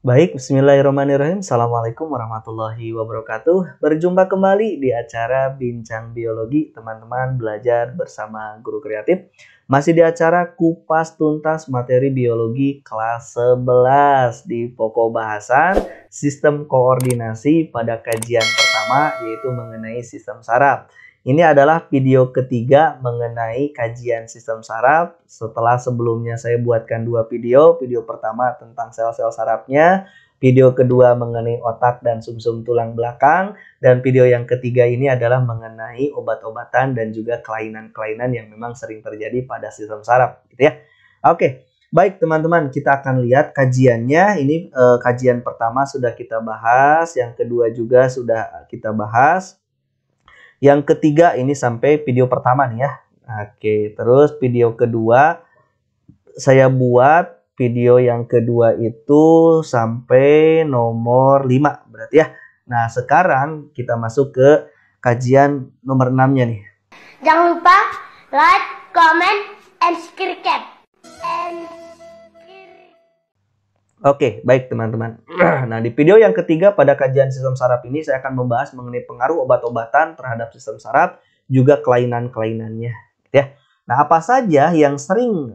Baik, bismillahirrahmanirrahim. Assalamualaikum warahmatullahi wabarakatuh. Berjumpa kembali di acara Bincang Biologi, teman-teman belajar bersama Guru Kreatif. Masih di acara Kupas Tuntas Materi Biologi kelas 11 di pokok bahasan Sistem Koordinasi pada kajian pertama, yaitu mengenai sistem saraf. Ini adalah video ketiga mengenai kajian sistem saraf. Setelah sebelumnya saya buatkan dua video. Video pertama tentang sel-sel sarafnya. Video kedua mengenai otak dan sumsum tulang belakang. Dan video yang ketiga ini adalah mengenai obat-obatan dan juga kelainan-kelainan yang memang sering terjadi pada sistem saraf. Gitu ya. Oke, baik teman-teman, kita akan lihat kajiannya. Ini kajian pertama sudah kita bahas. Yang kedua juga sudah kita bahas. Yang ketiga ini sampai video pertama nih ya. Oke, terus video kedua saya buat video yang kedua itu sampai nomor 5 berarti ya. Nah, sekarang kita masuk ke kajian nomor 6-nya nih. Jangan lupa like, comment, and subscribe. Oke, baik teman-teman. Nah, di video yang ketiga pada kajian sistem saraf ini saya akan membahas mengenai pengaruh obat-obatan terhadap sistem saraf, juga kelainan-kelainannya. Gitu ya. Nah, apa saja yang sering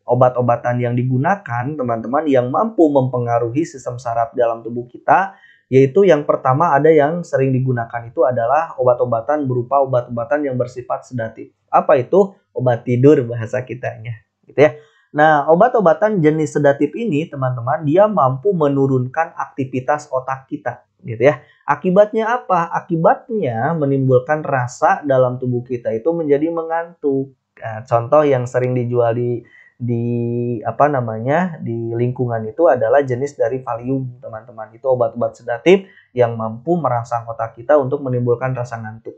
obat-obatan yang digunakan, teman-teman, yang mampu mempengaruhi sistem saraf dalam tubuh kita, yaitu yang pertama ada yang sering digunakan itu adalah obat-obatan berupa obat-obatan yang bersifat sedatif. Apa itu? Obat tidur bahasa kitanya. Gitu ya. Nah, obat-obatan jenis sedatif ini, teman-teman, dia mampu menurunkan aktivitas otak kita, gitu ya. Akibatnya apa? Akibatnya menimbulkan rasa dalam tubuh kita itu menjadi mengantuk. Nah, contoh yang sering dijual di lingkungan itu adalah jenis dari Valium, teman-teman. Itu obat-obat sedatif yang mampu merangsang otak kita untuk menimbulkan rasa ngantuk.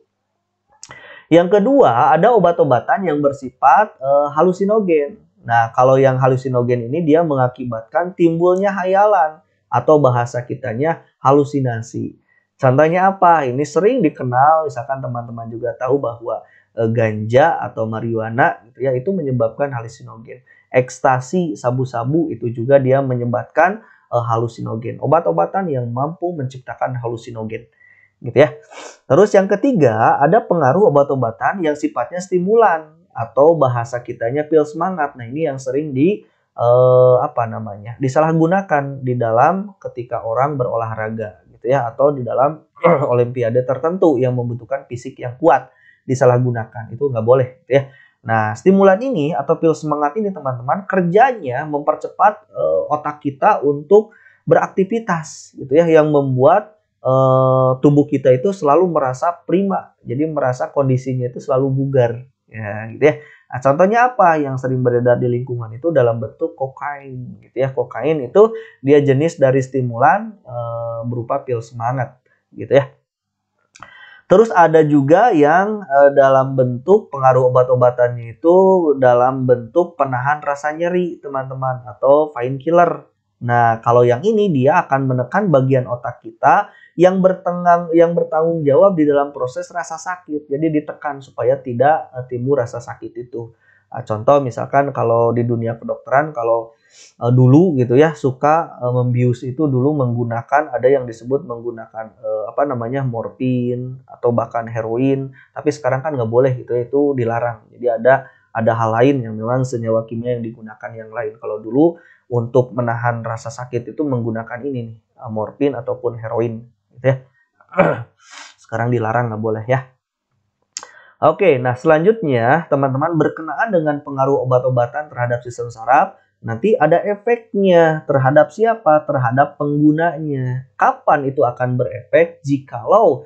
Yang kedua, ada obat-obatan yang bersifat halusinogen. Nah, kalau yang halusinogen ini dia mengakibatkan timbulnya hayalan atau bahasa kitanya halusinasi. Contohnya apa? Ini sering dikenal, misalkan teman-teman juga tahu bahwa ganja atau marijuana gitu ya, itu menyebabkan halusinogen. Ekstasi, sabu-sabu itu juga dia menyebabkan halusinogen. Obat-obatan yang mampu menciptakan halusinogen. Gitu ya. Terus yang ketiga, ada pengaruh obat-obatan yang sifatnya stimulan atau bahasa kitanya pil semangat. Nah, ini yang sering disalahgunakan di dalam ketika orang berolahraga gitu ya, atau di dalam olimpiade tertentu yang membutuhkan fisik yang kuat, disalahgunakan. Itu nggak boleh gitu ya. Nah, stimulan ini atau pil semangat ini, teman-teman, kerjanya mempercepat otak kita untuk beraktivitas gitu ya, yang membuat tubuh kita itu selalu merasa prima. Jadi merasa kondisinya itu selalu bugar. Ya, gitu ya. Nah, contohnya apa yang sering beredar di lingkungan itu dalam bentuk kokain, gitu ya. Kokain itu dia jenis dari stimulan berupa pil semangat, gitu ya. Terus ada juga yang dalam bentuk pengaruh obat-obatannya itu dalam bentuk penahan rasa nyeri, teman-teman, atau painkiller. Nah, kalau yang ini dia akan menekan bagian otak kita yang bertanggung jawab di dalam proses rasa sakit. Jadi ditekan supaya tidak timbul rasa sakit itu. Nah, contoh misalkan kalau di dunia kedokteran, kalau dulu gitu ya suka membius itu dulu menggunakan, ada yang disebut menggunakan morfin atau bahkan heroin. Tapi sekarang kan nggak boleh gitu ya, itu dilarang. Jadi ada hal lain yang memang senyawa kimia yang digunakan yang lain. Kalau dulu untuk menahan rasa sakit itu menggunakan ini nih, morfin ataupun heroin. Gitu ya. Sekarang dilarang, nggak boleh ya. Oke, nah selanjutnya teman-teman berkenaan dengan pengaruh obat-obatan terhadap sistem saraf, nanti ada efeknya terhadap siapa? Terhadap penggunanya. Kapan itu akan berefek? Jikalau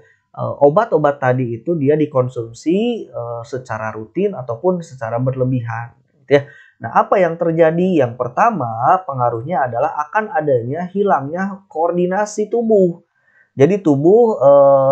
obat-obat tadi itu dia dikonsumsi secara rutin ataupun secara berlebihan. Gitu ya. Nah, apa yang terjadi? Yang pertama, pengaruhnya adalah akan adanya hilangnya koordinasi tubuh. Jadi tubuh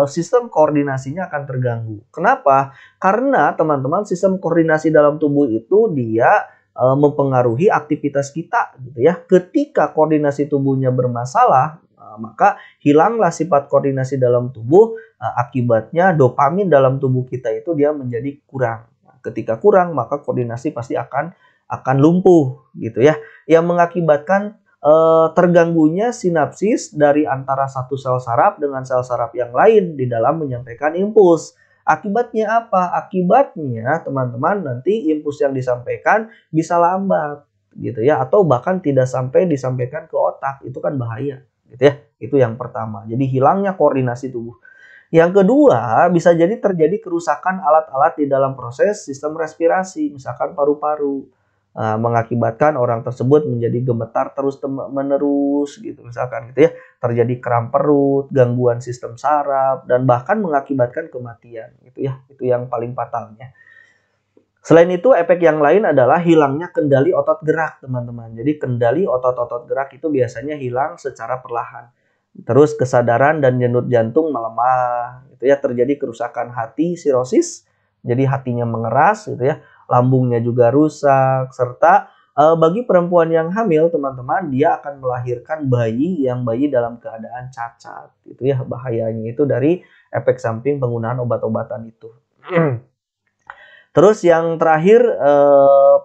sistem koordinasinya akan terganggu. Kenapa? Karena teman-teman sistem koordinasi dalam tubuh itu dia mempengaruhi aktivitas kita gitu ya. Ketika koordinasi tubuhnya bermasalah, maka hilanglah sifat koordinasi dalam tubuh, akibatnya dopamin dalam tubuh kita itu dia menjadi kurang. Ketika kurang, maka koordinasi pasti akan lumpuh gitu ya. Yang mengakibatkan terganggunya sinapsis dari antara satu sel saraf dengan sel saraf yang lain di dalam menyampaikan impuls. Akibatnya apa? Akibatnya teman-teman nanti impuls yang disampaikan bisa lambat gitu ya, atau bahkan tidak sampai disampaikan ke otak. Itu kan bahaya gitu ya. Itu yang pertama. Jadi hilangnya koordinasi tubuh. Yang kedua, bisa jadi terjadi kerusakan alat-alat di dalam proses sistem respirasi, misalkan paru-paru. Mengakibatkan orang tersebut menjadi gemetar terus-menerus gitu misalkan gitu ya. Terjadi kram perut, gangguan sistem saraf, dan bahkan mengakibatkan kematian gitu ya. Itu yang paling fatalnya. Selain itu, efek yang lain adalah hilangnya kendali otot gerak, teman-teman. Jadi kendali otot-otot gerak itu biasanya hilang secara perlahan. Terus kesadaran dan denyut jantung melemah, gitu ya. Terjadi kerusakan hati, sirosis, jadi hatinya mengeras, gitu ya. Lambungnya juga rusak, serta bagi perempuan yang hamil, teman-teman, dia akan melahirkan bayi dalam keadaan cacat, gitu ya. Bahayanya itu dari efek samping penggunaan obat-obatan itu. Terus yang terakhir,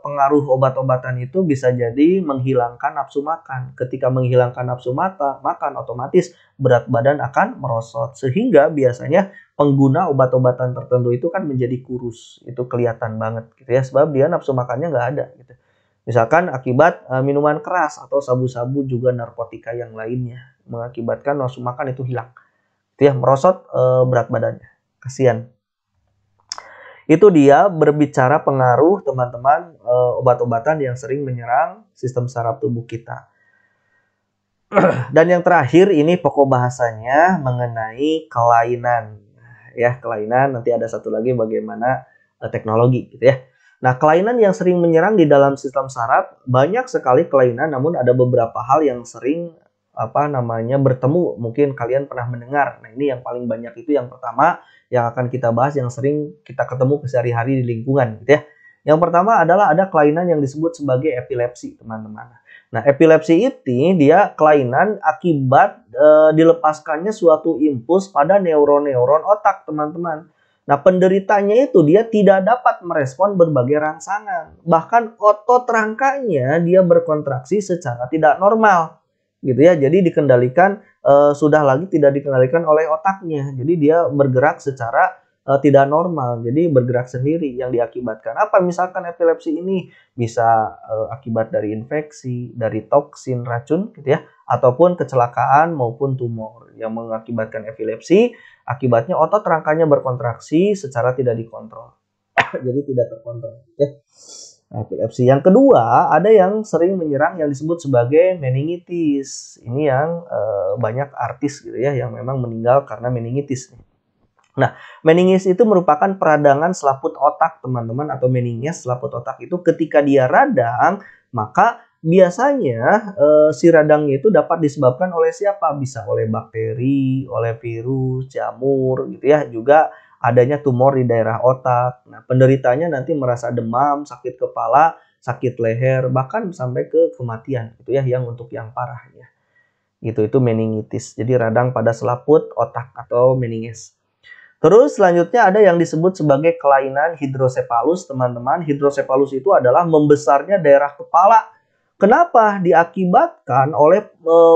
pengaruh obat-obatan itu bisa jadi menghilangkan nafsu makan. Ketika menghilangkan nafsu makan, otomatis berat badan akan merosot. Sehingga biasanya pengguna obat-obatan tertentu itu kan menjadi kurus. Itu kelihatan banget gitu ya, sebab dia nafsu makannya nggak ada gitu. Misalkan akibat minuman keras atau sabu-sabu juga narkotika yang lainnya. Mengakibatkan nafsu makan itu hilang. Itu ya, merosot berat badannya. Kasihan. Itu dia berbicara pengaruh teman-teman obat-obatan yang sering menyerang sistem saraf tubuh kita. Dan yang terakhir ini pokok bahasanya mengenai kelainan. Ya, kelainan, nanti ada satu lagi bagaimana teknologi gitu ya. Nah, kelainan yang sering menyerang di dalam sistem saraf, banyak sekali kelainan, namun ada beberapa hal yang sering bertemu, mungkin kalian pernah mendengar. Nah, ini yang paling banyak itu yang pertama yang akan kita bahas, yang sering kita ketemu sehari-hari di lingkungan gitu ya. Yang pertama adalah ada kelainan yang disebut sebagai epilepsi, teman-teman. Nah, epilepsi ini dia kelainan akibat dilepaskannya suatu impuls pada neuron-neuron otak, teman-teman. Nah, penderitanya itu dia tidak dapat merespon berbagai rangsangan. Bahkan otot rangkanya dia berkontraksi secara tidak normal. Gitu ya, jadi dikendalikan sudah lagi tidak dikendalikan oleh otaknya, jadi dia bergerak secara tidak normal, jadi bergerak sendiri, yang diakibatkan apa? Misalkan epilepsi ini bisa akibat dari infeksi, dari toksin racun gitu ya, ataupun kecelakaan maupun tumor yang mengakibatkan epilepsi. Akibatnya otot rangkanya berkontraksi secara tidak dikontrol jadi tidak terkontrol ya. Epilepsi. Yang kedua, ada yang sering menyerang yang disebut sebagai meningitis. Ini yang banyak artis gitu ya yang memang meninggal karena meningitis. Nah, meningitis itu merupakan peradangan selaput otak, teman-teman, atau meninges selaput otak itu ketika dia radang, maka biasanya si radangnya itu dapat disebabkan oleh siapa? Bisa oleh bakteri, oleh virus, jamur gitu ya, juga adanya tumor di daerah otak. Nah, penderitanya nanti merasa demam, sakit kepala, sakit leher, bahkan sampai ke kematian gitu ya, yang untuk yang parah ya. Itu meningitis. Jadi radang pada selaput otak atau meninges. Terus selanjutnya ada yang disebut sebagai kelainan hidrosepalus, teman-teman. Hidrosepalus itu adalah membesarnya daerah kepala. Kenapa? Diakibatkan oleh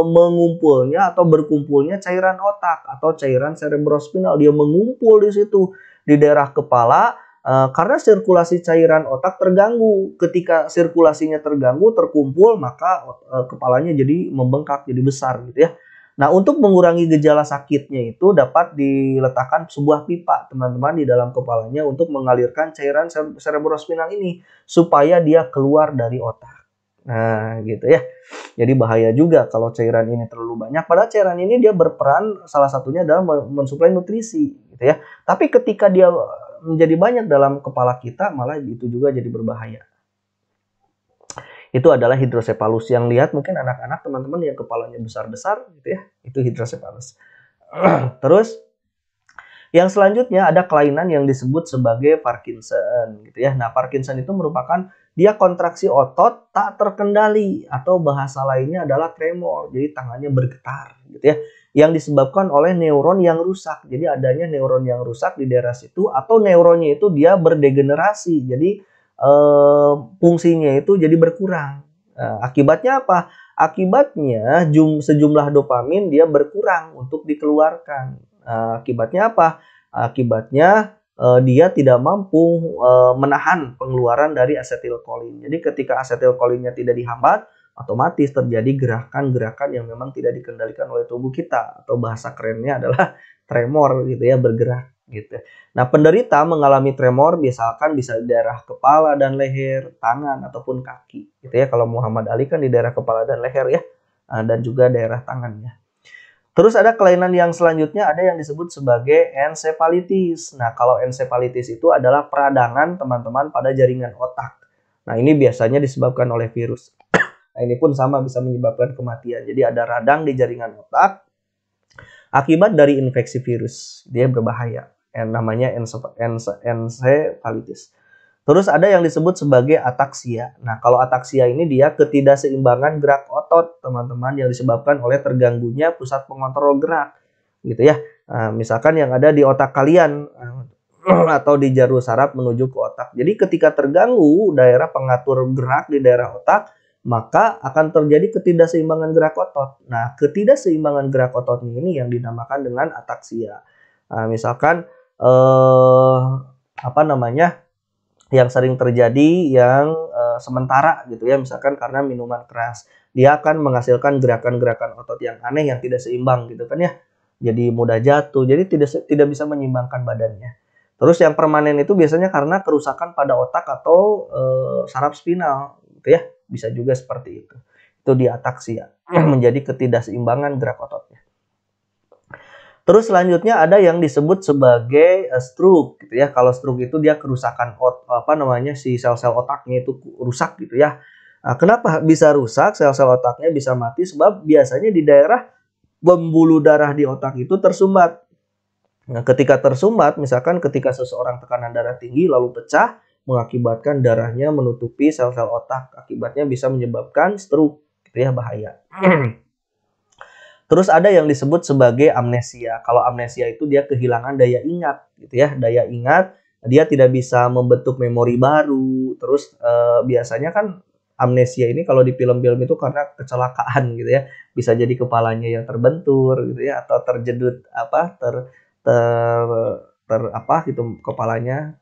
mengumpulnya atau berkumpulnya cairan otak atau cairan cerebrospinal. Dia mengumpul di situ di daerah kepala karena sirkulasi cairan otak terganggu. Ketika sirkulasinya terganggu, terkumpul, maka kepalanya jadi membengkak, jadi besar gitu ya. Nah, untuk mengurangi gejala sakitnya itu dapat diletakkan sebuah pipa, teman-teman, di dalam kepalanya untuk mengalirkan cairan cerebrospinal ini supaya dia keluar dari otak. Nah, gitu ya. Jadi bahaya juga kalau cairan ini terlalu banyak. Padahal cairan ini dia berperan salah satunya adalah mensuplai nutrisi, gitu ya. Tapi ketika dia menjadi banyak dalam kepala kita, malah itu juga jadi berbahaya. Itu adalah hidrosepalus. Yang lihat mungkin anak-anak, teman-teman, yang kepalanya besar-besar gitu ya. Itu hidrosepalus. Terus yang selanjutnya ada kelainan yang disebut sebagai Parkinson gitu ya. Nah, Parkinson itu merupakan dia kontraksi otot tak terkendali atau bahasa lainnya adalah tremor. Jadi tangannya bergetar gitu ya. Yang disebabkan oleh neuron yang rusak. Jadi adanya neuron yang rusak di daerah situ atau neuronnya itu dia berdegenerasi. Jadi fungsinya itu jadi berkurang. Akibatnya apa? Akibatnya sejumlah dopamin dia berkurang untuk dikeluarkan. Akibatnya apa? Akibatnya dia tidak mampu menahan pengeluaran dari asetilkolin. Jadi ketika asetilkolinnya tidak dihambat, otomatis terjadi gerakan-gerakan yang memang tidak dikendalikan oleh tubuh kita, atau bahasa kerennya adalah tremor gitu ya, bergerak gitu. Nah, penderita mengalami tremor misalkan bisa di daerah kepala dan leher, tangan ataupun kaki gitu ya. Kalau Muhammad Ali kan di daerah kepala dan leher ya, dan juga daerah tangannya. Terus ada kelainan yang selanjutnya, ada yang disebut sebagai ensefalitis. Nah, kalau ensefalitis itu adalah peradangan teman-teman pada jaringan otak. Nah, ini biasanya disebabkan oleh virus. Nah, ini pun sama bisa menyebabkan kematian. Jadi ada radang di jaringan otak akibat dari infeksi virus. Dia berbahaya. Namanya ensefalitis. Terus ada yang disebut sebagai ataksia. Nah, kalau ataksia ini dia ketidakseimbangan gerak otot, teman-teman, yang disebabkan oleh terganggunya pusat pengontrol gerak, gitu ya. Nah, misalkan yang ada di otak kalian atau di jalur saraf menuju ke otak. Jadi ketika terganggu daerah pengatur gerak di daerah otak, maka akan terjadi ketidakseimbangan gerak otot. Nah, ketidakseimbangan gerak ototnya ini yang dinamakan dengan ataksia. Nah, misalkan yang sering terjadi yang sementara gitu ya, misalkan karena minuman keras, dia akan menghasilkan gerakan-gerakan otot yang aneh yang tidak seimbang gitu kan ya, jadi mudah jatuh, jadi tidak bisa menyeimbangkan badannya. Terus yang permanen itu biasanya karena kerusakan pada otak atau saraf spinal gitu ya, bisa juga seperti itu di ataksia. Menjadi ketidakseimbangan gerak ototnya. Terus selanjutnya ada yang disebut sebagai stroke gitu ya. Kalau stroke itu dia kerusakan si sel-sel otaknya itu rusak gitu ya. Nah, kenapa bisa rusak? Sel-sel otaknya bisa mati sebab biasanya di daerah pembuluh darah di otak itu tersumbat. Nah, ketika tersumbat, misalkan ketika seseorang tekanan darah tinggi lalu pecah, mengakibatkan darahnya menutupi sel-sel otak. Akibatnya bisa menyebabkan stroke gitu ya, bahaya. Terus ada yang disebut sebagai amnesia. Kalau amnesia itu dia kehilangan daya ingat gitu ya. Daya ingat, dia tidak bisa membentuk memori baru. Terus biasanya kan amnesia ini kalau di film-film itu karena kecelakaan gitu ya. Bisa jadi kepalanya yang terbentur gitu ya, atau terjedut kepalanya,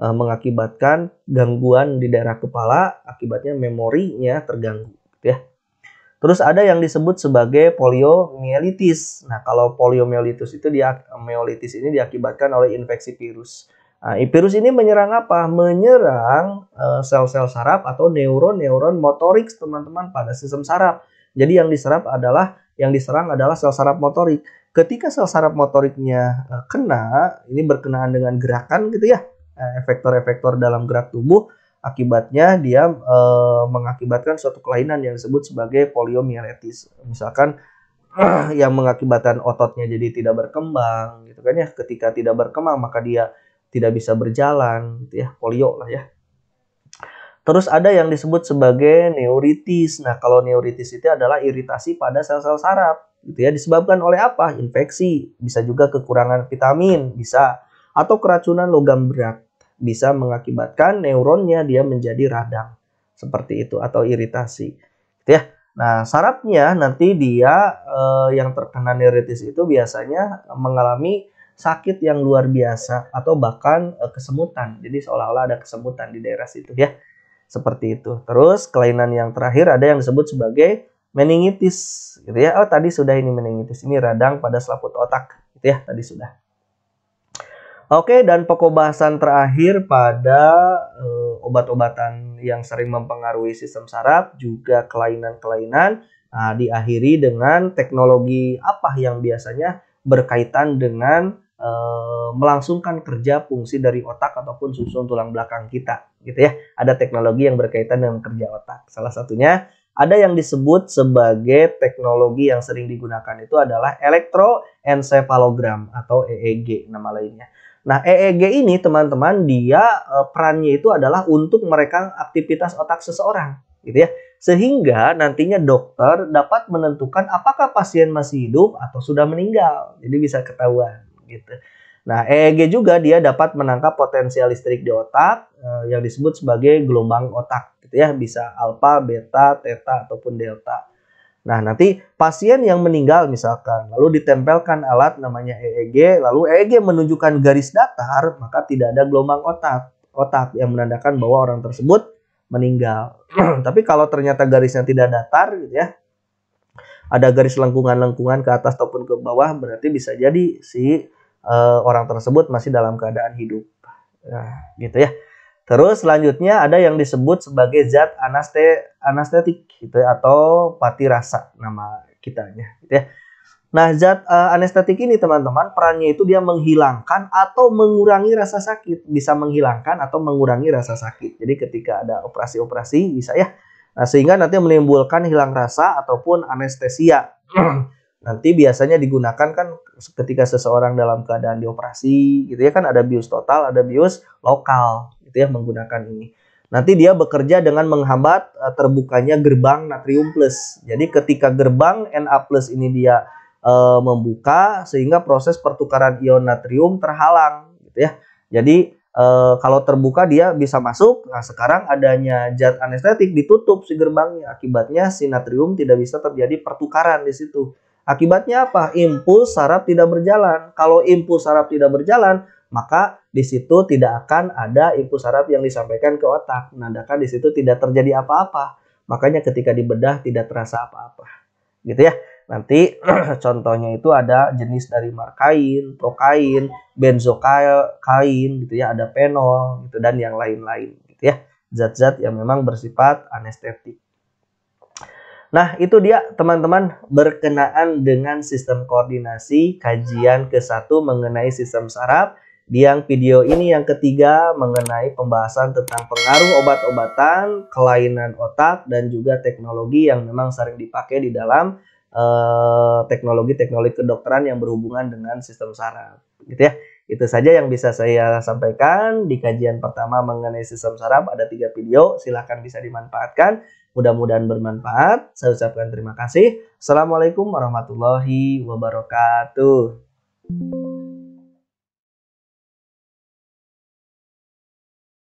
mengakibatkan gangguan di daerah kepala, akibatnya memorinya terganggu gitu ya. Terus ada yang disebut sebagai poliomyelitis. Nah, kalau poliomyelitis ini diakibatkan oleh infeksi virus. Nah, virus ini menyerang apa? Menyerang sel-sel saraf atau neuron-neuron motorik, teman-teman, pada sistem saraf. Jadi yang diserang adalah sel saraf motorik. Ketika sel saraf motoriknya kena, ini berkenaan dengan gerakan gitu ya, efektor-efektor dalam gerak tubuh. Akibatnya dia mengakibatkan suatu kelainan yang disebut sebagai poliomyelitis. Misalkan yang mengakibatkan ototnya jadi tidak berkembang gitu kan ya. Ketika tidak berkembang maka dia tidak bisa berjalan gitu ya, polio lah ya. Terus ada yang disebut sebagai neuritis. Nah, kalau neuritis itu adalah iritasi pada sel-sel saraf gitu ya, disebabkan oleh apa? Infeksi, bisa juga kekurangan vitamin, bisa, atau keracunan logam berat. Bisa mengakibatkan neuronnya dia menjadi radang seperti itu atau iritasi gitu ya. Nah, sarafnya nanti dia yang terkena neuritis itu biasanya mengalami sakit yang luar biasa atau bahkan kesemutan. Jadi seolah-olah ada kesemutan di daerah situ ya. Seperti itu. Terus kelainan yang terakhir ada yang disebut sebagai meningitis gitu ya. Oh, tadi sudah ini meningitis. Ini radang pada selaput otak gitu ya, tadi sudah. Oke, dan pokok bahasan terakhir pada obat-obatan yang sering mempengaruhi sistem saraf, juga kelainan-kelainan, diakhiri dengan teknologi apa yang biasanya berkaitan dengan melangsungkan kerja fungsi dari otak ataupun susun tulang belakang kita, gitu ya. Ada teknologi yang berkaitan dengan kerja otak. Salah satunya ada yang disebut sebagai teknologi yang sering digunakan itu adalah elektroencephalogram atau EEG nama lainnya. Nah, EEG ini teman-teman dia perannya itu adalah untuk merekam aktivitas otak seseorang, gitu ya. Sehingga nantinya dokter dapat menentukan apakah pasien masih hidup atau sudah meninggal. Jadi bisa ketahuan, gitu. Nah, EEG juga dia dapat menangkap potensial listrik di otak yang disebut sebagai gelombang otak, gitu ya. Bisa alfa, beta, theta ataupun delta. Nah, nanti pasien yang meninggal misalkan, lalu ditempelkan alat namanya EEG, lalu EEG menunjukkan garis datar, maka tidak ada gelombang otak yang menandakan bahwa orang tersebut meninggal. Tapi kalau ternyata garisnya tidak datar gitu ya, ada garis lengkungan-lengkungan ke atas ataupun ke bawah, berarti bisa jadi si orang tersebut masih dalam keadaan hidup. Nah, gitu ya. Terus selanjutnya ada yang disebut sebagai zat anestetik gitu ya, atau pati rasa nama kitanya gitu ya. Nah, zat anestetik ini teman-teman perannya itu dia menghilangkan atau mengurangi rasa sakit, bisa menghilangkan atau mengurangi rasa sakit. Jadi ketika ada operasi-operasi bisa ya. Nah, sehingga nanti menimbulkan hilang rasa ataupun anestesia. Nanti biasanya digunakan kan ketika seseorang dalam keadaan dioperasi gitu ya, kan ada bius total, ada bius lokal gitu ya menggunakan ini. Nanti dia bekerja dengan menghambat terbukanya gerbang natrium plus. Jadi ketika gerbang Na plus ini dia membuka, sehingga proses pertukaran ion natrium terhalang gitu ya. Jadi kalau terbuka dia bisa masuk. Nah, sekarang adanya zat anestetik ditutup si gerbangnya, akibatnya si natrium tidak bisa terjadi pertukaran di situ. Akibatnya apa? Impuls saraf tidak berjalan. Kalau impuls saraf tidak berjalan, maka di situ tidak akan ada impuls saraf yang disampaikan ke otak, menandakan di situ tidak terjadi apa-apa. Makanya ketika dibedah tidak terasa apa-apa. Gitu ya. Nanti contohnya itu ada jenis dari markain, prokain, benzokain gitu ya, ada penol gitu dan yang lain-lain gitu ya. Zat-zat yang memang bersifat anestetik. Nah, itu dia teman-teman berkenaan dengan sistem koordinasi kajian ke-1 mengenai sistem saraf. Di yang video ini yang ketiga mengenai pembahasan tentang pengaruh obat-obatan, kelainan otak, dan juga teknologi yang memang sering dipakai di dalam teknologi-teknologi kedokteran yang berhubungan dengan sistem saraf gitu ya. Itu saja yang bisa saya sampaikan di kajian pertama mengenai sistem saraf. Ada 3 video, silahkan bisa dimanfaatkan, mudah-mudahan bermanfaat. Saya ucapkan terima kasih. Assalamualaikum warahmatullahi wabarakatuh.